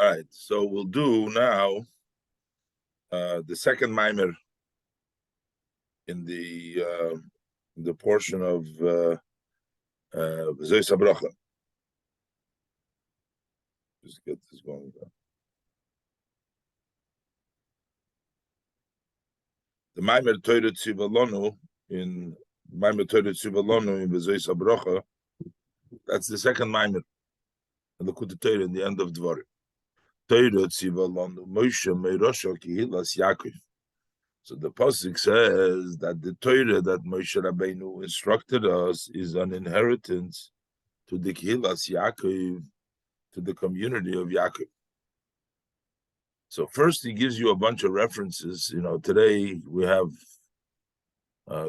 All right, so we'll do now the second Mamer in the portion of Zois Bracha. Just get this going. The Mamer Torah Tzivalonu in Mamer Torah Tzivalonu in Zois Bracha. That's the second Mamer in the Kutei Torah in the end of Dvarim. Torah Tzivalonu Moshe Meirosha Kihilas Yaakov. So the pasuk says that the Torah that Moshe Rabbeinu instructed us is an inheritance to the Kihilas Yaakov, to the community of Yaakov. So first he gives you a bunch of references. Today we have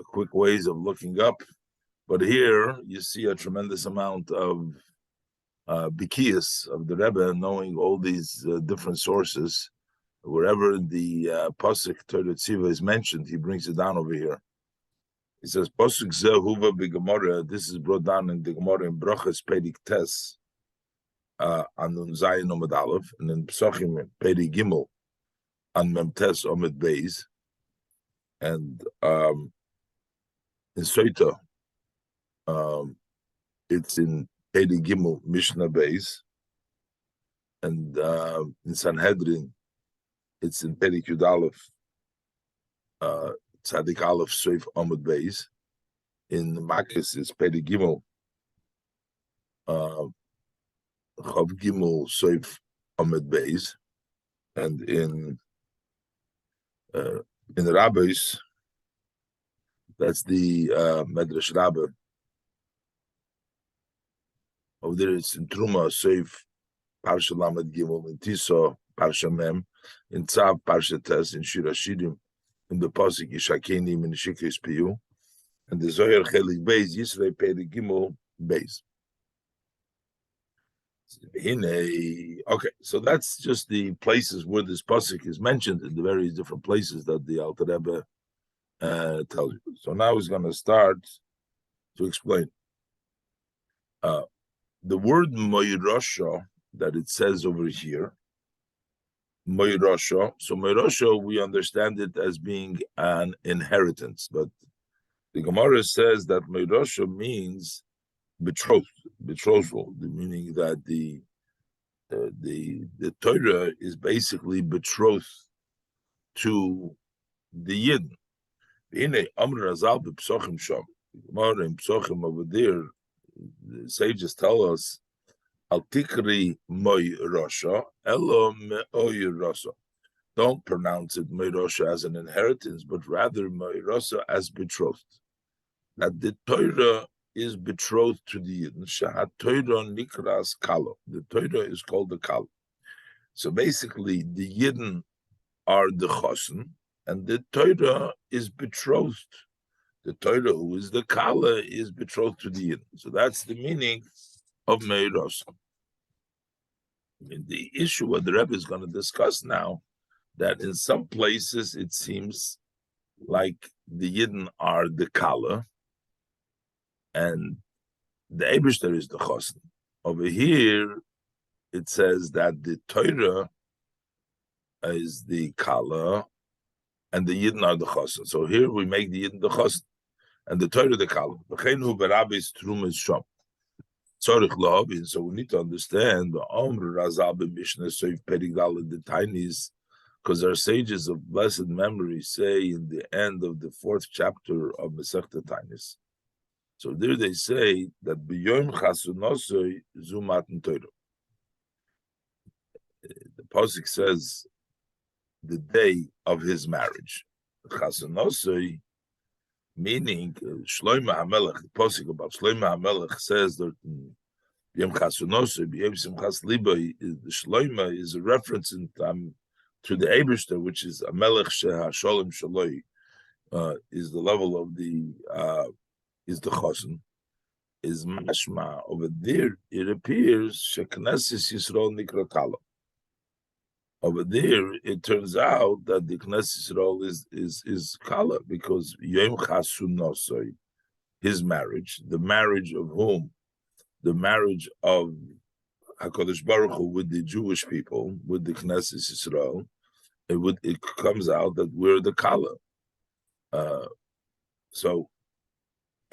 quick ways of looking up, but here you see a tremendous amount of bikiyas of the Rebbe, knowing all these different sources. Wherever the pasuk Torah Tziva is mentioned, he brings it down over here. He says pasuk Zeh Huva b'Gemara. This is brought down in the Gemara in Brachas Perik Tes Anun Zayin Omid Aleph, and in Psachim Perik Gimel An Mem Tes Omid Beis, and in Soita it's in Perik Gimel Mishnah Beis, and in Sanhedrin it's in Perik Yud Aleph, Tzadik Aleph Soif Omid Beis. In Makis it's Perik Gimel, Chav Gimel Soif Omid Beis, and in the Rabbis, that's the Medrash Rabbah. Over there it's in Truma Soif Parsha Lamed Gimel, in Tiso Parsha Mem, in Tzav Parsha Tes, in Shir Hashirim, in the pasuk Yishakeni Min Shikris Piyu, and the Zohar Chelik Beis Yisrei Perik Gimel Beis. Okay, so that's just the places where this pasuk is mentioned in the various different places that the Alter Rebbe tells you. So now he's going to start to explain. The word Moirosha that it says over here, Moirosha. So Moirosha, we understand it as being an inheritance, but the Gemara says that Moirosha means betrothal, meaning that the Torah is basically betrothed to the Yidden. In Amr Razal b'Psochim Sham, Gemara in Psochim over there, the sages tell us, Al tikri moy rosha, elo me'oy rosha. Don't pronounce it moy rosha as an inheritance, but rather moy rosha as betrothed. That the Torah is betrothed to the Yidden. Shahat Torah nikras kalo. The Torah is called the kalo. So basically, the Yidden are the chosen, and the Torah is betrothed. The Torah, who is the kala, is betrothed to the Yidden. So that's the meaning of Meiros. The issue what the Rebbe is going to discuss now, that in some places it seems like the Yidden are the kala, and the Eibishter is the chosen. Over here, it says that the Torah is the kala, and the Yidden are the chosen. So here we make the Yidden the chosen, and the Torah the kala. So we need to understand the Amr Razal Mishnah Soif Perigdal the Tainis, because our sages of blessed memory say in the end of the 4th chapter of Masechta Tainis. So there they say that B'yom Chasunosoi Zumatn Torah. The pasuk says the day of his marriage. Chasunosoi, meaning Shlomo HaMelech. The pasuk about Shlomo HaMelech says that B'yom Chasunosoi, B'yom Simchas Libo, the Shlomo is a reference to the Eibishter, which is a Melech Shehasholem Shaloi, is the level of the is the chosen, is mashma. Over there, it appears Sheknesses Yisrael Nikra Kala. Over there, it turns out that the Knesset Yisrael is Kala, because Yom Chasun Nosoi, his marriage, the marriage of whom? The marriage of HaKadosh Baruch Hu with the Jewish people, with the Knesset Yisrael, it comes out that we're the Kala.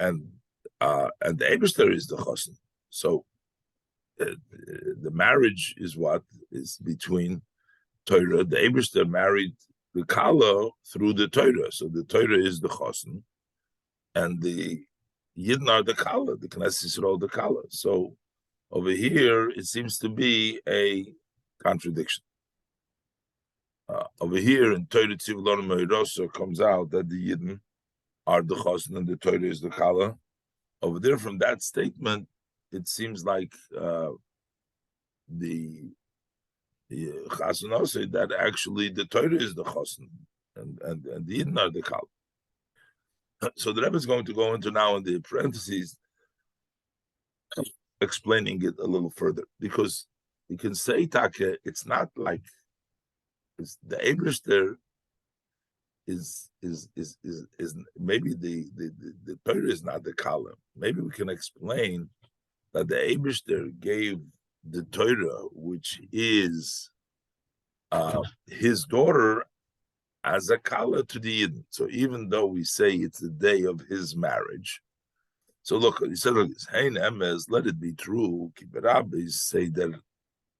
And the Eibishter is the Chosin. So the marriage is what is between Torah. The Eibishter married the Kala through the Torah. So the Torah is the Chosin, and the Yidden are the Kala, the Knesset Yisrael the Kala. So over here, it seems to be a contradiction. Over here in Torah Tziv Lonu Me'irosa comes out that the Yidden are the Chosin and the Torah is the Kala. Over there, from that statement, it seems like the Chasen also that actually the Torah is the Chosin and the Yidden are the Kala. So the Rebbe is going to go into now in the parentheses, explaining it a little further, because you can say, Take, it's not like it's the Eibishter is maybe the Torah is not the Kala. Maybe we can explain that the Eibishter gave the Torah, which is his daughter, as a Kala to the Yidden. So even though we say it's the day of his marriage, so look, he said, "Hey, Emes, let it be true." Rabbis say that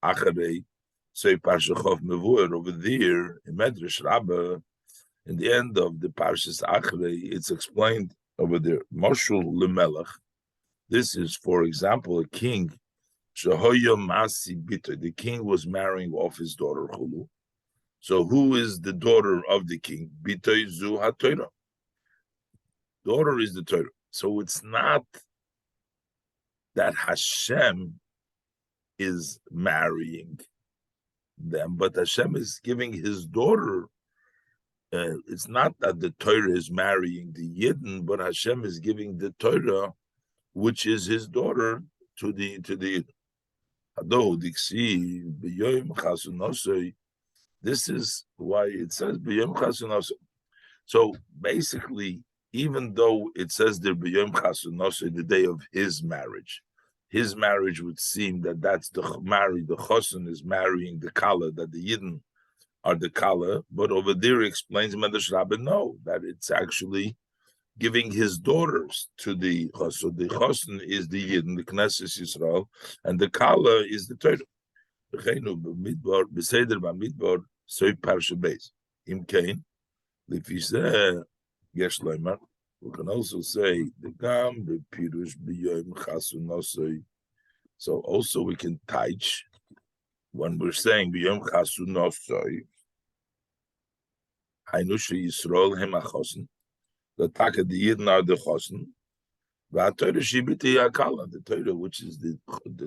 Acharei, say Parshachov Mevuer over there in Medrash Rabbah, in the end of the Parshas Acharei, it's explained over there. Moshul lemelech. This is, for example, a king. Shehoya Masi Bito. The king was marrying off his daughter Chulu. So who is the daughter of the king? Bito Zu HaTorah. Daughter is the Torah. So it's not that Hashem is marrying them, but Hashem is giving his daughter. It's not that the Torah is marrying the Yidden, but Hashem is giving the Torah, which is his daughter, to the Yidden. This is why it says B'yom Chasunosei. So basically, even though it says there B'yom Chasunosei, the day of his marriage would seem that that's the Chosun is marrying the Kala, that the Yidden are the Kala, but over there it explains Medrash Rabbah, no, that it's actually giving his daughters to the Chosun. So the Chosun is the Yidden, the Knesset Yisrael, and the Kala is the Torah. So Parsha Beis. Im Kain, Lifiseh Yesh Leimer. We can also say the Gam the Pirush B'Yom Chasunosei. So also we can teach when we're saying B'Yom Chasunosei. Hainusha Yisrael Hem HaChosen. The Taka the Yidden are the Chosen. VaTorah Shibiti Yakala, the Torah, which is the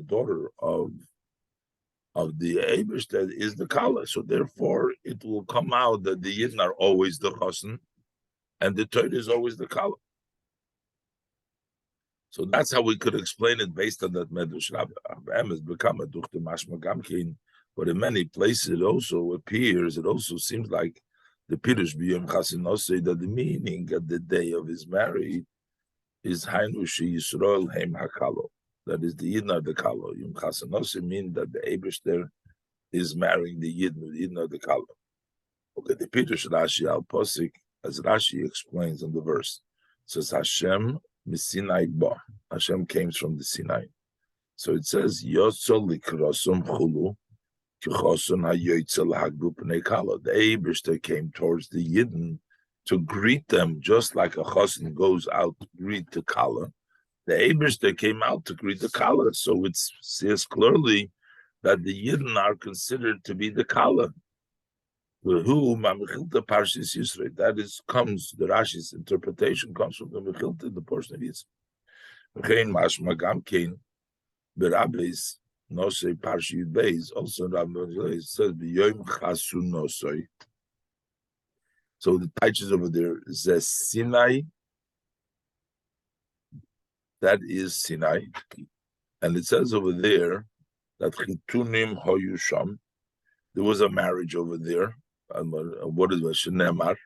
daughter of the Eibush, that is the Kala. So therefore, it will come out that the Yidden are always the Chosen, and the Torah is always the Kala. So that's how we could explain it based on that Medrash Rabbah. But in many places, it also appears, it also seems like the Pirush B'Yom Chasunosei, that the meaning of the day of his marriage is Hainu Yisrael Heim HaKalo. That is the Yidden are the Kalo. Yom Chasunosei mean that the Eibishter is marrying the Yidden are the Kalo. Okay, the Pirush Rashi al Posik, as Rashi explains in the verse, it says Hashem Misinai Ba. Hashem came from the Sinai. So it says Yotzo Likrosum Chulu Kichosun HaYoytzel Hagdu Pnei Kalo. The Eibishter came towards the Yidden to greet them, just like a Chosin goes out to greet the Kala. The Eibishter came out to greet the Kala. So it says clearly that the Yidden are considered to be the Kala. Who Mamechilta Parshas Yisrael. That is the Rashi's interpretation comes from the Mechilta, the portion of Yisrael. V'chein mashma gam kein b'Rabbis nosei Parsha Yud Beis. Also, Rabbi says b'Yom Chasunosei. So the teachers over there is Sinai. That is Sinai, and it says over there that Chitunim Hoyusham. There was a marriage over there. And what is it? Shenemar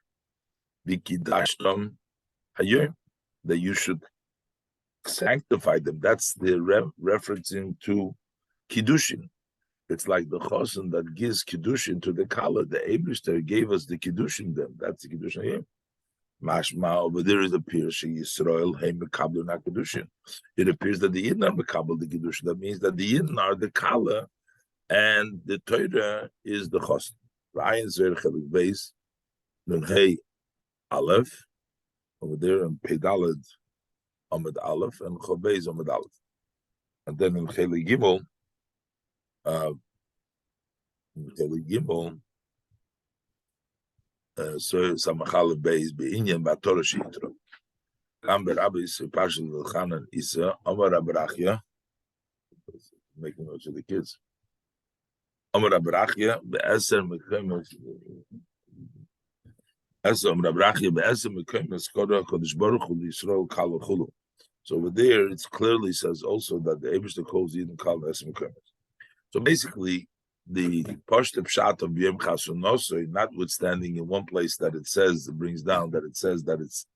Bikidashtam Hayom, that you should sanctify them. That's the referencing to Kiddushin. It's like the chosen that gives kiddushin to the kala. The Eibishter gave us the kiddushin. Them. That's the kiddushin here. Mashma over there is appears Yisrael hey mekabel na kiddushin. It appears that the Yidden are mekabel the kiddushin. That means that the Yidden are the kala, and the Torah is the chosen. Ryan zer chelik beis nun hey aleph over there in Pedalad Amid Aleph and Chobeis Amid Aleph, and then in Chelik Gimel. Gimel, so Samachal Beis Beinyan Batorah Shitra. Kam Berabis Pashel Chanan Isa Amar Abrachia, making notes of the kids. Amar Abrachia Be'eser Mekayim Eser Amar Abrachia Be'eser Mekayim Skoda Kodesh Baruch Hu Yisrael Kal Chulu. So over there, it clearly says also that the Eibishter calls Yidden Kal Eser Mekayim. So basically, the Pashto Pshat of Yom Chasunosoi, notwithstanding in one place that it says, it brings down that it says that it's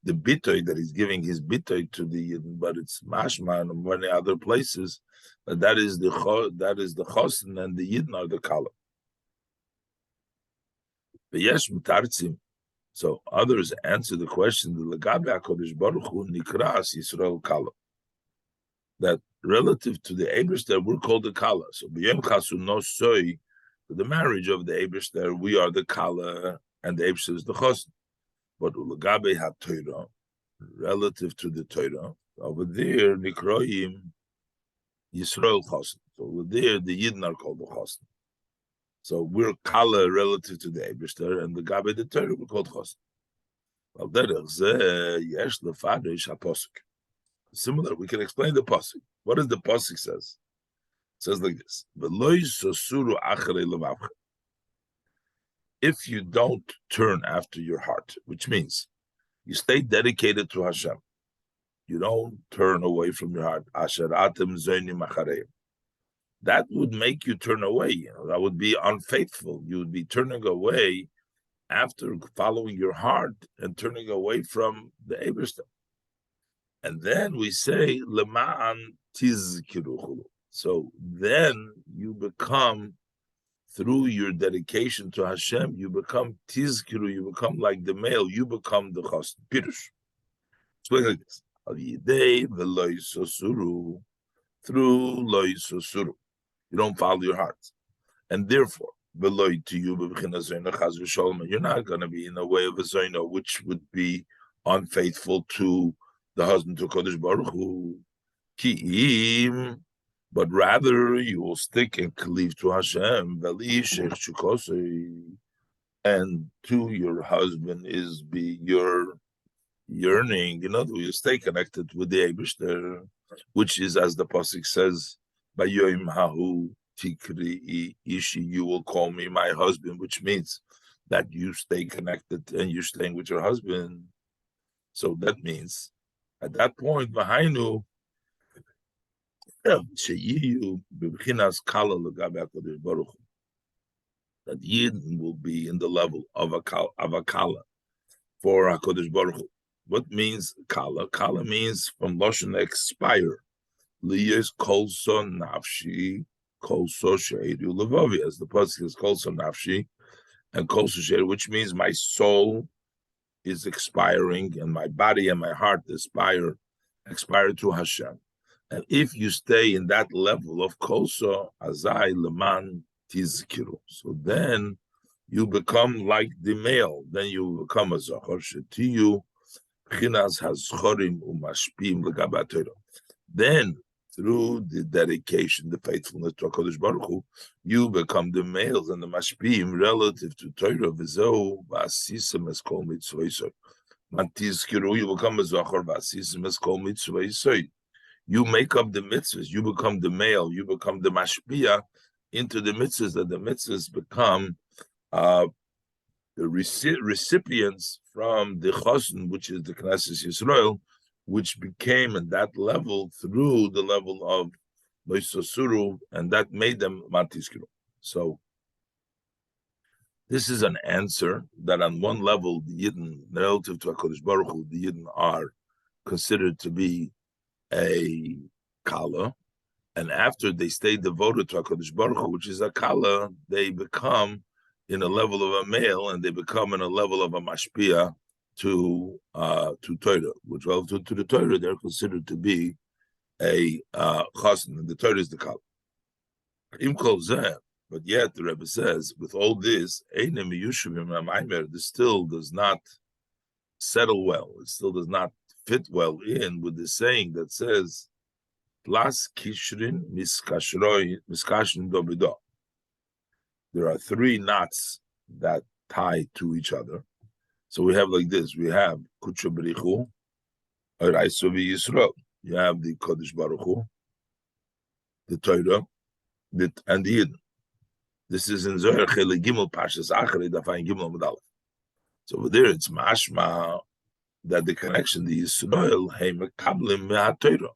the bitoy that he's giving his bitoy to the Yidden, but it's mashma and many other places. That is the chosen and the Yidden are the kala. The yesh mitartzim. So others answer the question: the legabe Hakadosh Baruch Hu nikras Yisrael kala. That relative to the Eibishter, we're called the kala. So b'yom chasunosoi, for the marriage of the Eibishter, we are the kala, and the Eibishter is the chosen. But ulagabe ha-Torah, relative to the Torah, over there, Nikroim, Yisrael Chosen. So over there, the Yidden are called the Chosen. So we're Kala relative to the Eibishter, and the Gabe the Torah, we're called Chosen. Well, derech zeh, yesh lefarish ha-Posuk. Similar, we can explain the Posuk. What does the Posuk says? It says like this, V'loi sosuru acharei levavcha. If you don't turn after your heart, which means you stay dedicated to Hashem, you don't turn away from your heart. Asher atem zonim achareim. That would make you turn away. That would be unfaithful. You would be turning away after following your heart and turning away from the Eibishter. And then we say lema'an tizkiru. So then you become, through your dedication to Hashem, you become tizkiru, you become like the male, you become the chassid. Pirush. Explain like this. Al yidei v'lo yisosuru, through lo yisosuru. You don't follow your heart. And therefore, v'lo to you, you're not going to be in the way of a zoino, which would be unfaithful to the husband, to Kodesh Baruch Hu. Ki'im, but rather you will stick and cleave to Hashem, and to your husband is be your yearning. In other words, you stay connected with the Eibishter, which is, as the pasuk says, "Bayoim hahu tikri ishi," you will call me my husband, which means that you stay connected and you're staying with your husband. So that means, at that point, Vahainu. That Yidden will be in the level of a kala for HaKadosh Baruch Hu. What means kala? Kala means from Lashon expire. Liyos kolso nafshi, kolso sheidu levavi, as the pasuk is kolso nafshi and kolso sheidu, which means my soul is expiring and my body and my heart expire to Hashem. And if you stay in that level of koso, azai leman tizkiru, so then you become like the male. Then you become a zachor shetiyu b'chinas hazchorim umashpim legabatero. Then through the dedication, the faithfulness to HaKadosh Baruch Hu, you become the males and the mashpim relative to Torah. V'zeu v'asisem es kol mitzvah. Matizkiru, you become a zachor v'asisem es kol mitzvah. You make up the mitzvahs, you become the male, you become the mashpia into the mitzvahs, that the mitzvahs become the recipients from the chosen, which is the Knesset Yisrael, which became at that level through the level of Loisosuru, and that made them Matiskiru. So this is an answer that on one level, the Yidden, relative to HaKadosh Baruch Hu, the Yidden are considered to be a kala, And after they stay devoted to HaKadosh Baruch Hu, which is a kala, they become in a level of a male, and they become in a level of a mashpia to Torah, which relative to the Torah, they're considered to be a chassan, and the Torah is the kala. But yet the Rebbe says, with all this, this still does not settle well. It still does not fit well in with the saying that says, Las kishrin miskashrin dobido. There are three knots that tie to each other. So we have like this. We have Kutsha Berichu, Raisovi Yisrael. You have the Kodesh Baruch Hu, the Torah, and the Yidden. This is in Zohar Chele Gimel Pashas Achrei Dafayin Gimel Medalef. So over there, it's mashma that the connection to Yisrael, hey mekablim me'ha-Torah,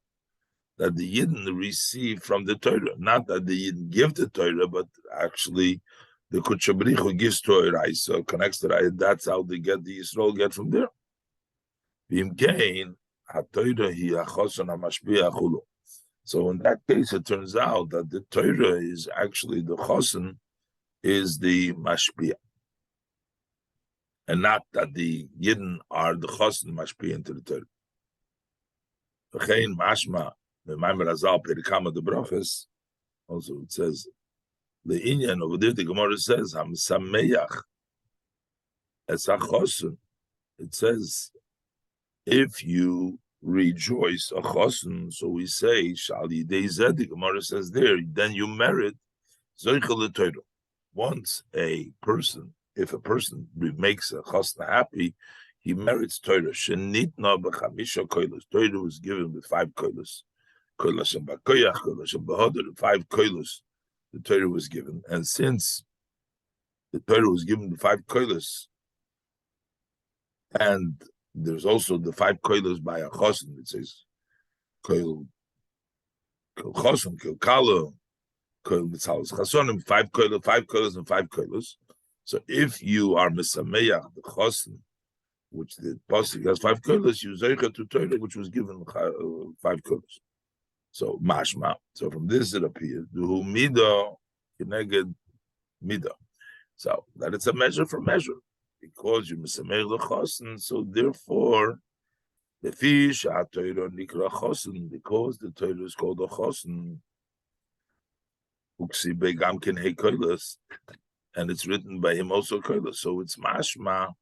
that the Yidden receive from the Torah, not that the Yidden give the Torah, but actually the Kutsha Berichu gives Torah, so connects to Torah. That's how they get the Yisrael get from there. So in that case, it turns out that the Torah is actually the chosen, is the mashpia, and not that the Yidden are the chosen mashpia into the Torah. V'chein mashma the Mamer Azal Perikama the Brachas. Also, it says the Inyan over there. The Gemara says Ham Sameach as a chosen. It says if you rejoice a chosen, so we say Shal Yidei Zed. The Gemara says there, then you merit Zoichel Torah. Once a person, if a person makes a chasna happy, he merits Torah. Shenitna b'chamisha koilos. Torah was given with 5 koilos. Koilos and b'koyach, koilos and b'hodor, 5 koilos. The Torah was given, and since the Torah was given the 5 koilos, and there's also the 5 koilos by a chasna. It says koil chasna, koil kala. 5 koilos and 5 koilos. So if you are misameach the chosen, which the pasuk has 5 koilos, you zeicha to Torah, which was given 5 koilos. So mashma. So from this it appears the mida keneged mida. So that it's a measure for measure because you misameach the chosen. So therefore, the fish Torah nikra chosen, because the Torah is called a chosen. And it's written by him also koilos. So it's mashma,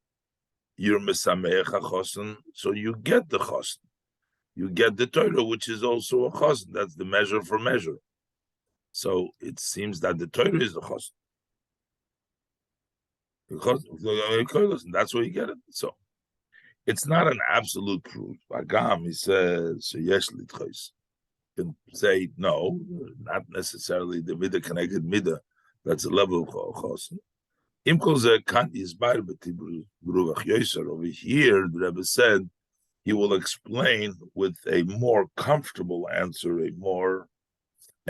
you're mesameach chosen, so you get the chosen. You get the Torah, which is also a chosen. That's the measure for measure. So it seems that the Torah is the chosen. And that's where you get it. So it's not an absolute proof. Agam, he says, so yesh litchos. Can say no, not necessarily the midah connected midah. That's a level of chosen. Over here, the Rebbe said he will explain with a more comfortable answer, a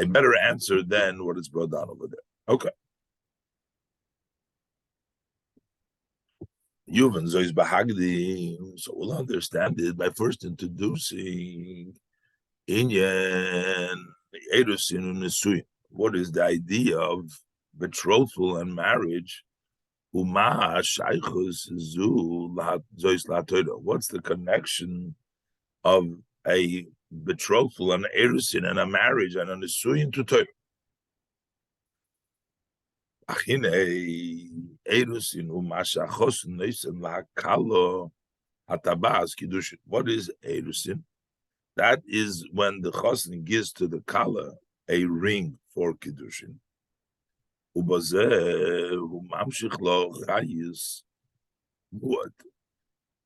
better answer than what is brought down over there. Okay. Yuvan Zois Bahagdi, so we'll understand it by first introducing Inyan Erusin Nesuin. What is the idea of betrothal and marriage? What's the connection of a betrothal and erusin and a marriage and a nesuin to Torah? What is erusin? That is when the chosen gives to the kala a ring for kiddushin.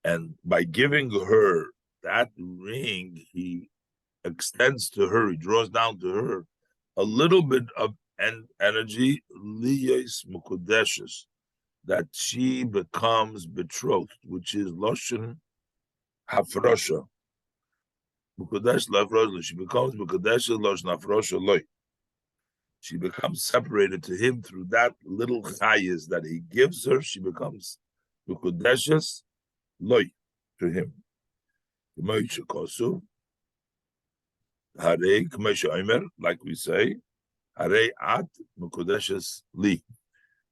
And by giving her that ring, he extends to her, he draws down to her a little bit of energy, liyos mukudeshes, that she becomes betrothed, which is loshen hafrosha. Mukudesh lafrosha, she becomes mukudeshes loshen hafrosha loy. She becomes separated to him through that little chayis that he gives her. She becomes mukudeshes loy to him. Harei k'mesha omer, like we say, Harei at mekudeshes li.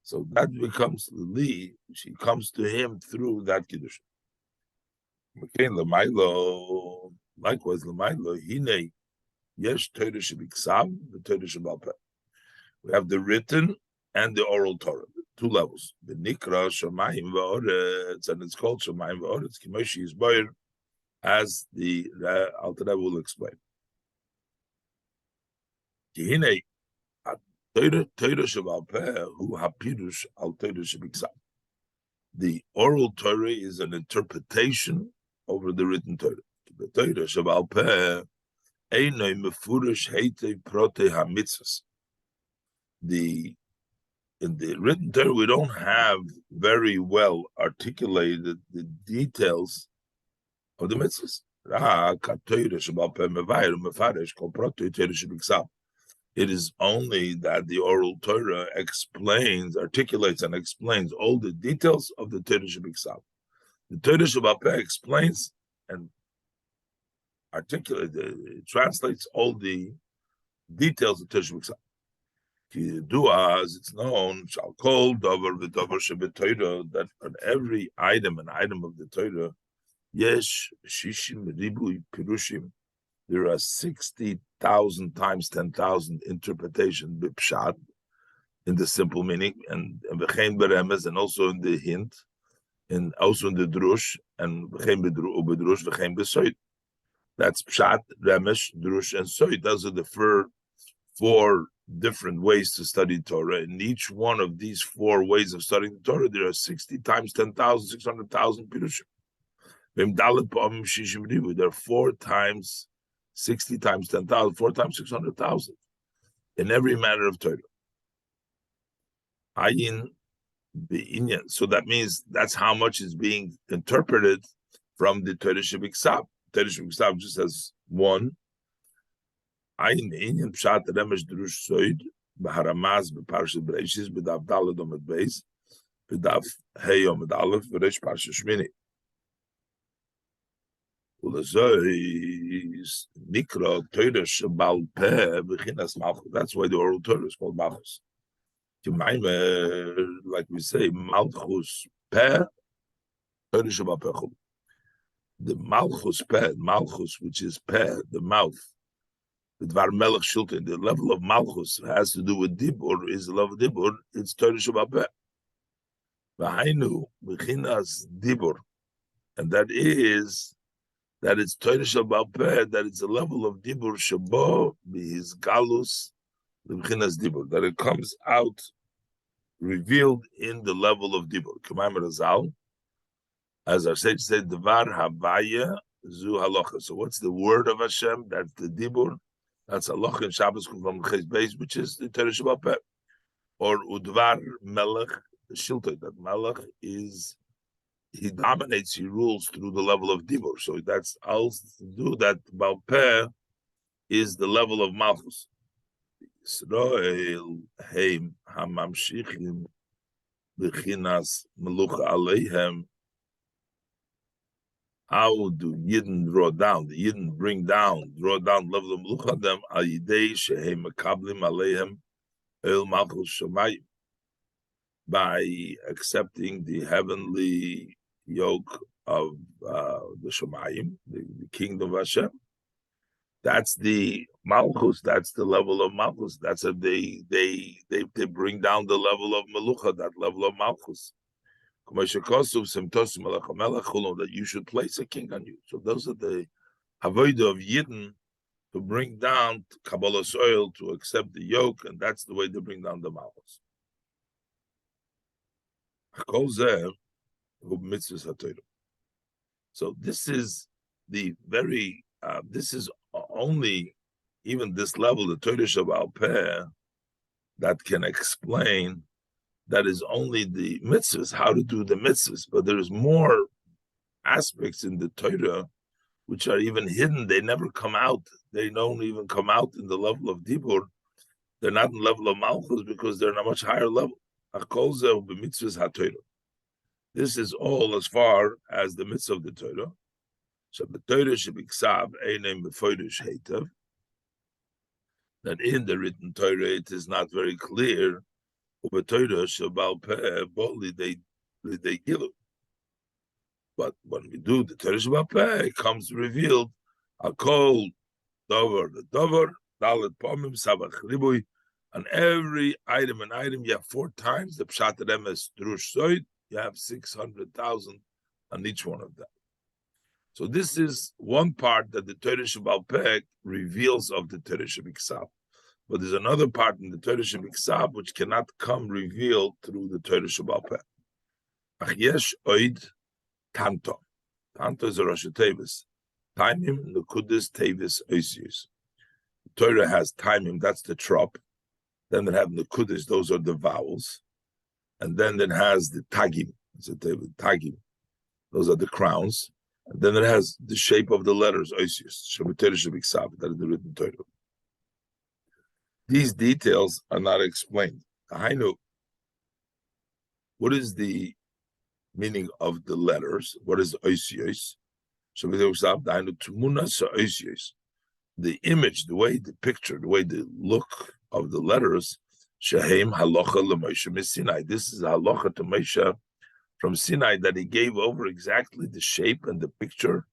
So that becomes li. She comes to him through that kiddush. Okay, l'maylo. Likewise, l'maylo hinei yesh Torah shebiksav, the Torah shebal peh. We have the written and the oral Torah, two levels. The Nikra Shamayim v'Oretz, and it's called Shamayim v'Oretz. Kimoshi is boyer, as the Alter Rebbe will explain. Kihine Torah shebal peh hu hapirush al Torah shebiksav. The oral Torah is an interpretation over the written Torah. The Torah shebal peh einoi mefurish heitei protei hamitzvos. In the written Torah, we don't have very well articulated the details of the mitzvahs. It is only that the oral Torah articulates and explains all the details of the Torah Shebiksav. The Torah Shebal Peh explains and translates all the details of Torah Shebiksav. As it's known, shall call davar v'davar shebetoira, that on every item, an item of the Torah, yesh shishim ribui pirushim, there are 60,000 times 10,000 interpretation b'pshat, in the simple meaning, and v'chein beremes, and also in the hint, and also in the drush, and v'chein bedrush, v'chein besoid. That's pshat, remesh, drush, and soid. Those are the four different ways to study Torah. In each one of these four ways of studying the Torah, there are 60 times 10,000, 600,000 pirushim. There are 4 times 60 times 10,000, 4 times 600,000 in every matter of Torah. So that means that's how much is being interpreted from the Torah Shebiksav. Torah Shebiksav just has one. Ein Inyan Pshat Remesh Drush Soid B'Haramaz B'Parshat Bereishis B'Dav Daled Omed Beis B'Dav Hey Omed Aleph V'Reish Parshat Shmini Ulezois Nikra Torah Shebal Peh B'Chinas Malchus. That's why the oral Torah is called Malchus. Mamer, like we say, Malchus Peh Torah Shebal Peh. The Malchus Peh, Malchus, which is Peh, the mouth. The level of Malchus has to do with Dibur, is the level of Dibur, it's Torah Shebal Peh. V'hainu, B'chinas Dibur. And that it's Torah Shebal Peh, that it's a level of Dibur Shabo, B'his Galus, B'chinas Dibur, that it comes out revealed in the level of Dibur. Mamer Razal, as our sage said, Dvar Havaya Zu Halacha. So what's the word of Hashem? That's the Dibur. That's halacha in Shabbos from Ches Beis, which is the Torah Shebal Peh. Or Udvar Melech Shiltoi, that Melech he dominates, he rules through the level of Dibur. So that's all to do that. Bal Peh is the level of Malchus. Yisrael Heim Hamamshichim B'chinas Melucha Aleihem. How do Yidden draw down? The Yidden draw down level of Melucha them al Yidei Shehem Makablim Aleihem El Malchus Shamayim, by accepting the heavenly yoke of the Shamayim, the kingdom of Hashem. That's the Malchus. That's the level of Malchus. That's a they bring down the level of Melucha, that level of Malchus. That you should place a king on you. So those are the avodah of Yidden, to bring down Kabbalah's oil, to accept the yoke, and that's the way to bring down the Malchus. So this is the very, this is only, even this level, the Torah Shebal Peh, that can explain. That is only the mitzvahs, how to do the mitzvahs, but there's more aspects in the Torah which are even hidden. They never come out. They don't even come out in the level of Dibur. They're not in the level of Malchus because they're in a much higher level. This is all as far as the mitzvah of the Torah. So the Torah should be ksav einem beforish heitav. that in the written Torah it is not very clear. But when we do the Torah Shabbat Peh, it comes revealed. A call Dover, the Dover, Dalet Pomim, Sabach Ribui, and every item you have 4 times the Pshat Remes Drush Soid, you have 600,000 on each one of them. So this is one part that the Torah Shabbat Peh reveals of the Torah Shabbat. But there's another part in the Torah Shabbat which cannot come revealed through the Torah Shabbat Peh. Ach yesh oid tanto. Tanto is a Rosh Tevis. Taimim Nukudis Tevis Oisius. Torah has taimim, that's the trop. Then it have Nukudis, those are the vowels. And then it has the tagim. It's a tagim. Those are the crowns. And then it has the shape of the letters, Oisius. Shabbat Shabbat, that is the written Torah. These details are not explained. Hainu, what is the meaning of the letters? What is Oisius? The image, the way the picture, the way the look of the letters, Shehem halacha l'Moshe Sinai. This is halacha to Moshe from Sinai, that he gave over exactly the shape and the picture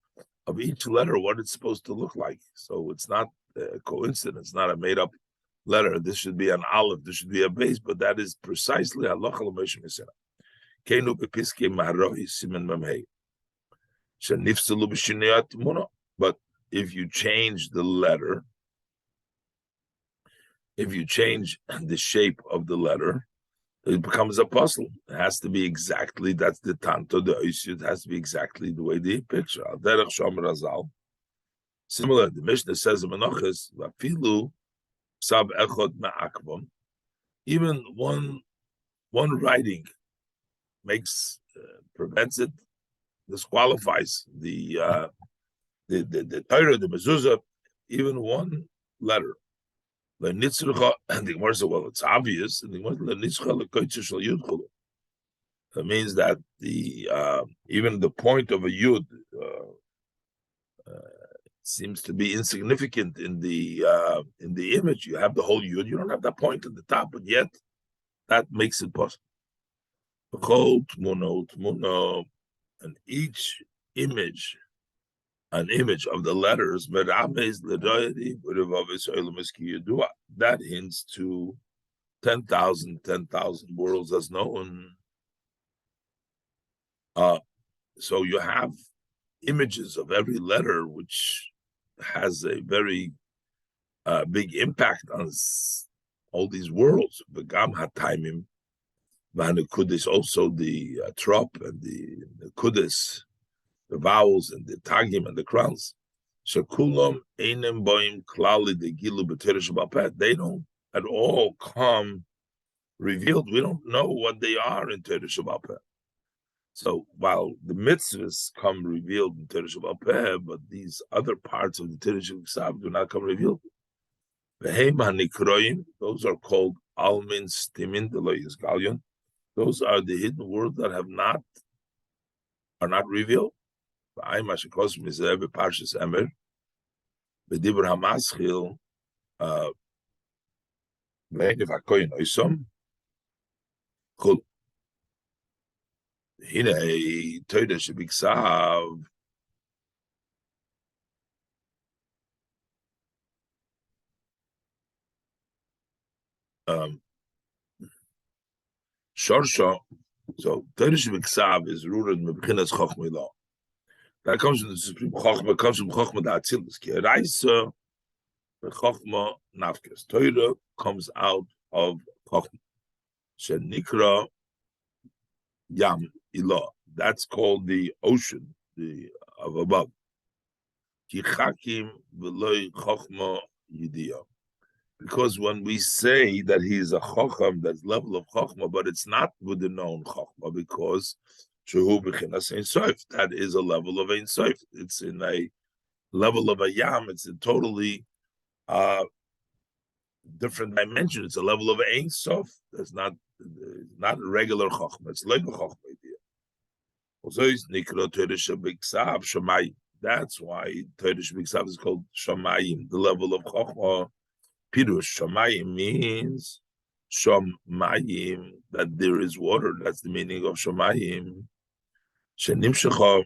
of each letter, what it's supposed to look like. So it's not a coincidence, not a made-up letter. This should be an aleph, this should be a base, but that is precisely halacha l'Moshe Sinai. Keinu bepiskei maharoi simen mamhei. But if you change the letter, if you change the shape of the letter, it becomes a puzzle. It has to be exactly, that's the tanto, the oisiyut, it has to be exactly the way they picture. Similar, the Mishnah says in Menachos, Vafilu sab echod me'akvam, even one writing makes, prevents it, disqualifies the Torah, the mezuzah, even one letter. And the Gemara said, well, it's obvious. And that means that the even the point of a yud seems to be insignificant in the image. You have the whole yud, you don't have that point at the top, but yet that makes it possible. And each image, an image of the letters, that hints to 10,000 worlds as known. So you have images of every letter, which has a very big impact on all these worlds. V'gam hataimim, v'hanekudis, also the trop and the kudis, the vowels and the tagim and the crowns. Shakulam einem boim klali de gilu b'Torah Shabbat Peh. They don't at all come revealed. We don't know what they are in Torah Shabbat Peh. So while the mitzvahs come revealed in Torah Shabbat Peh, but these other parts of the Torah Shabbat do not come revealed. V'heim hanikroim, those are called almin stimin deloy yizgalyon. Those are the hidden words that are not revealed. V'ayim hashekos mizeh b'parshas Emer, v'dibur hamaschil, v'heiniv hakoyin oisom, chul. Hinei Torah shebiksav, Shorsha, so Torah shebiksav is rooted in Mebchinas Chochmah law. That comes from the supreme Chochmah, comes from Chochmah Da'atzilus. Ki Eraisa v'Chochmah Nafkes. Torah comes out of Chochmah. Shenikra Yam Ilah. That's called the ocean, the of above. Ki Chakim v'Loi Chochmah Yidiyah. Because when we say that he is a Chocham, that's level of Chochmah, but it's not with the known Chochmah, because Shehu b'chinas Ein Sof, that is a level of Ein Sof. It's in a level of a Yam. It's a totally different dimension. It's a level of Ein Sof. That's not a regular Chochmah. It's like a Chochmah idea. Also, it's Nikra Torah Shebiksav Shamayim. That's why Torah Shebiksav is called Shamayim, the level of Chochmah. Pirush Shamayim means Shamayim, that there is water. That's the meaning of Shamayim. Shenimshecha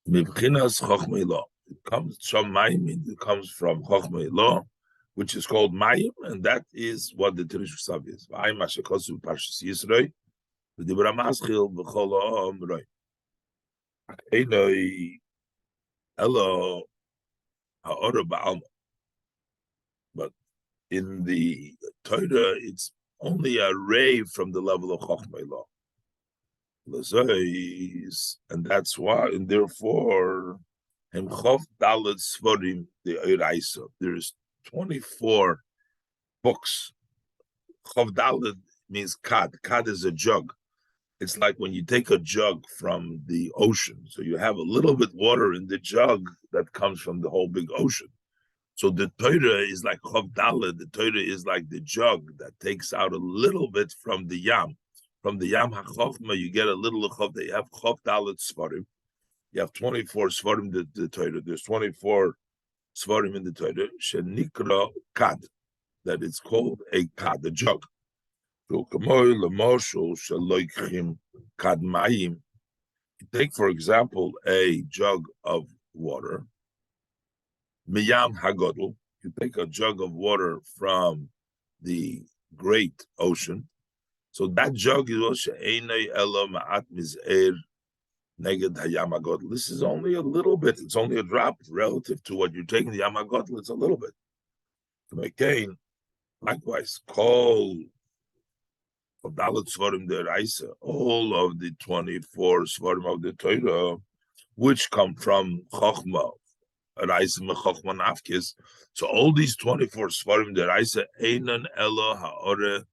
Mivchinas Chochmei Lo. It comes Shamayim, it comes from Chochmei Lo, which is called Mayim, and that is what the Teresh Sav is. V'ayim Ashekosu Parshas Yisroi, v'dibra Maschil v'chol ha'om roi. Einoi Elo ha'ora ba'alma. But in the Torah, it's only a ray from the level of Chochmei Lo. And that's why, and therefore, Hemchov Dalet Svarim the Eiraisa. There's 24 books. Chov Dalet means kad. Kad is a jug. It's like when you take a jug from the ocean. So you have a little bit water in the jug that comes from the whole big ocean. So the Torah is like Chov Dalet. The Torah is like the jug that takes out a little bit from the Yam. From the Yam HaChochma, you get a little of Chov. You have Chov Dalet Svarim. You have 24 Svarim the Torah. There's 24 Svarim in the Torah. Shenikra Kad. That it's called a Kad, a jug. You take, for example, a jug of water. Miyam Hagodl. You take a jug of water from the great ocean. So that jug is also this is only a little bit. It's only a drop relative to what you're taking. The Yamagodl, it's a little bit. Again, likewise, all of the Svarim Deraisa, all of the 24 Svarim of the Torah, which come from Chochma, Raisa Chochma Nafkis. So all these 24 Svarim Deraisa, Einan Elo Ha'ore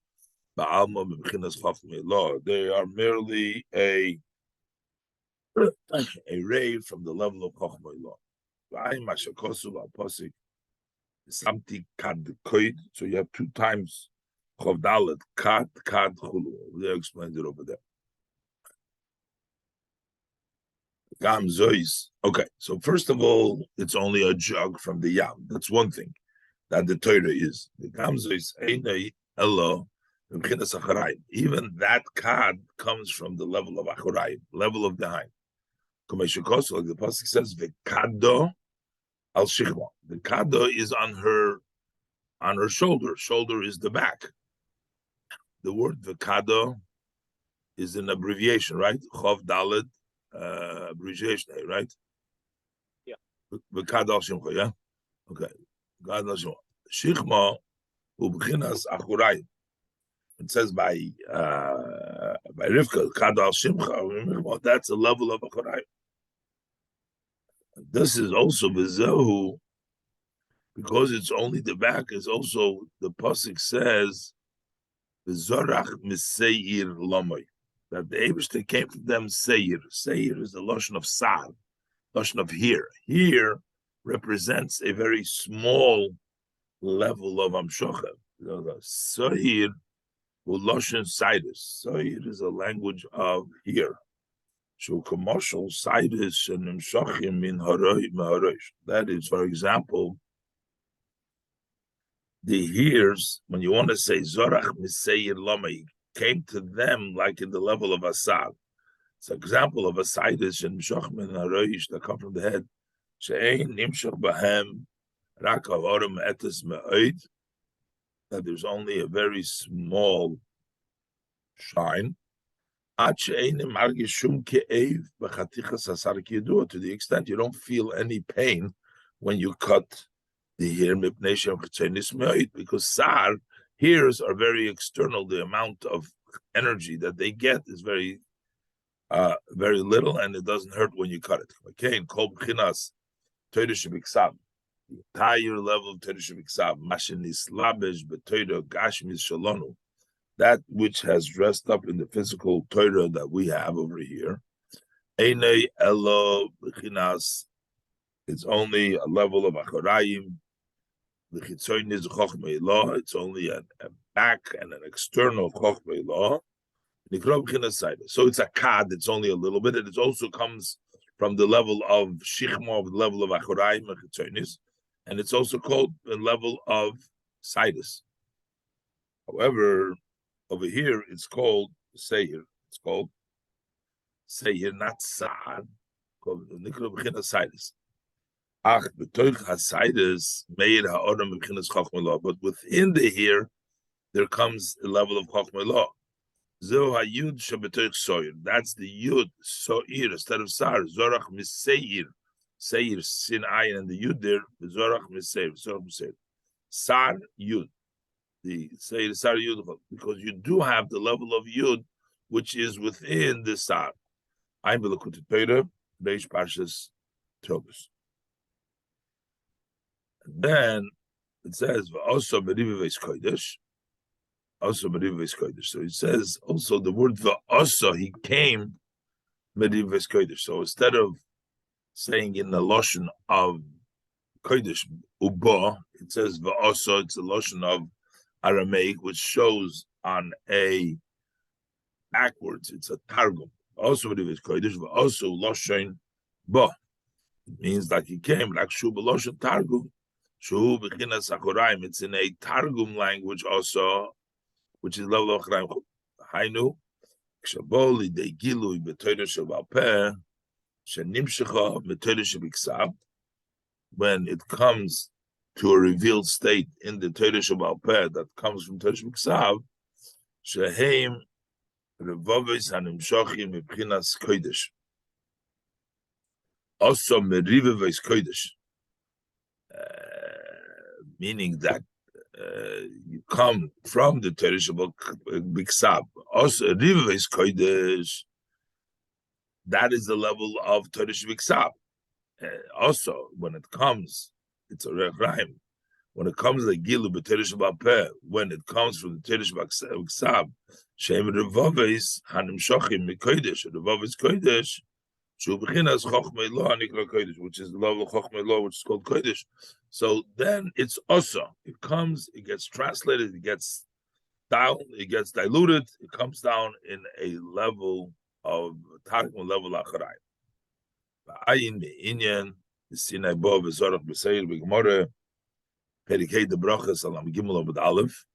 Ba'alma B'Bchinas Chochmei Lo. They are merely a ray from the level of Chochmei Lo. So you have two times Chov Dalet, Kad Chulu. They explained it over there. Gam Zois. Okay, so first of all, it's only a jug from the Yam. That's one thing that the Torah is. The Gam Zois Einei Elo. Even that Kad comes from the level of Achorayim, level of the Haim. Like the pasuk says, "V'kado al shichma." The kado is on her shoulder. Shoulder is the back. The word "v'kado" is an abbreviation, right? Chov Dalet abbreviation, right? Yeah. V'kado al shimcha, yeah. Okay. V'kado al shimcha. Shichma u'b'chinas Achorayim. It says by Rivka, Kad al Shimcha, that's a level of Achorayim. This is also Bezehu, because it's only the back, is also, the pasuk says, Bezorach Miseir Lamoy, that the Eibishter came from them Seir. Seir is the Lashon of Sar, Lashon of here. Here represents a very small level of Amshocha. Seir, Lashon Sidus. Seir is a language of here. Commercial Sidus and Nimshachim in Harosh. That is, for example, the hears, when you want to say Zorach Miseir Lama, came to them like in the level of Asad. It's an example of a Sidus and Nimshachim in Harosh that come from the head. She'ein Nimshach Bahem Rak Avorim Etes Me'oid, that there's only a very small shine. To the extent you don't feel any pain when you cut the hair, because sar hairs are very external. The amount of energy that they get is very little, and it doesn't hurt when you cut it. Okay, in Kol B'chinas Torah Shebiksav, the entire level of Torah Shebiksav, Mashenis Labesh B'Torah Gashmis Shalonu, that which has dressed up in the physical Torah that we have over here. Einei Elo B'chinas, it's only a level of Achorayim. V'chitzoyin is Chochmei Lo, it's only a back and an external Chochmei Lo. So it's a Kad, it's only a little bit, and it also comes from the level of Shichma, the level of Achorayim and Chitzonis. and it's also called a level of Sidus. However, over here it's called Seir. It's called Seir, not Sa'ad. Called Nikra B'china Sidus. Ach, b'toich hasidus meir ha'odam b'chinas chachmei law. But within the here, there comes a level of chachmei law. Zeu ha'yud sheb'toich soir. That's the yud soir instead of sar. Zorach miseir. Seir sin ayin and the yud there. Zorach miseir. Zorach miseir. Sar yud. The seir sar yud, because you do have the level of yud which is within the sar. I'm b'lekutei Torah reish parshas Tobus. Then it says also Merivaves Kodesh. Also Merivaves Kodesh. So it says also the word also he came Merivaves Kodesh. So instead of saying in the lotion of Kodesh Uba, it says also it's a lotion of Aramaic, which shows on a backwards. It's a targum. Also Merivaves Kodesh. Also lotion Ba. It means like he came like Shuba lotion targum. It's in a Targum language also, which is level of Chaim. Hainu, Kshaboli de Gilui b'Torah shebalpeh, shenimshecha b'Torah shebiksav. When it comes to a revealed state in the Torah shebalpeh that comes from Torah shebiksav, sheheim revavis hanimshachim mibchinas kodesh. Also merivavis kodesh. Meaning that you come from the Torah B'Ksav. Also, Rivaves Kodesh, that is the level of Torah B'Ksav. Also, when it comes, it's a Rechaim. When it comes like Gilu b'Torah B'Peh, when it comes from the Torah B'Ksav, Shem Rivaves Hanim Shochim Kodesh, Rivaves Kodesh, which is the level of Chochmei Law, which is called Kodesh. So then it's also, it comes, it gets translated, it gets down, it gets diluted, it comes down in a level of Targum level Acharayim. Ayin Me'inyan, the Sinai Bo, V'Zorach B'Seir, B'Gemore, Perikei de Bracha, Salam Gimel Amud Aleph,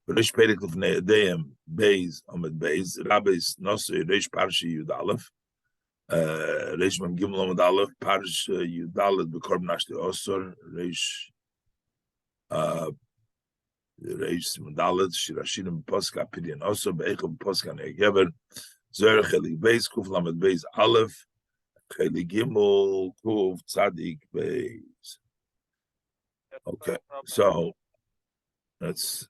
V'Reish Perik L'fnei Adeyim, Beis, Amud Beis, Rabbis Nosei, Reish Parshi Yud Aleph, Reish Mem Gimel Amud Aleph, Parsh Yudalet B'Korb Nashti Osor, Reish Mendalet, Shirashirim Poska Pidyan Osor, Be'echel Poska Negeber, Zer Chelik Beis, Kuf Lamed Beis Aleph, Chelik Gimel, Kuf Tzadik Beis. Okay, so that's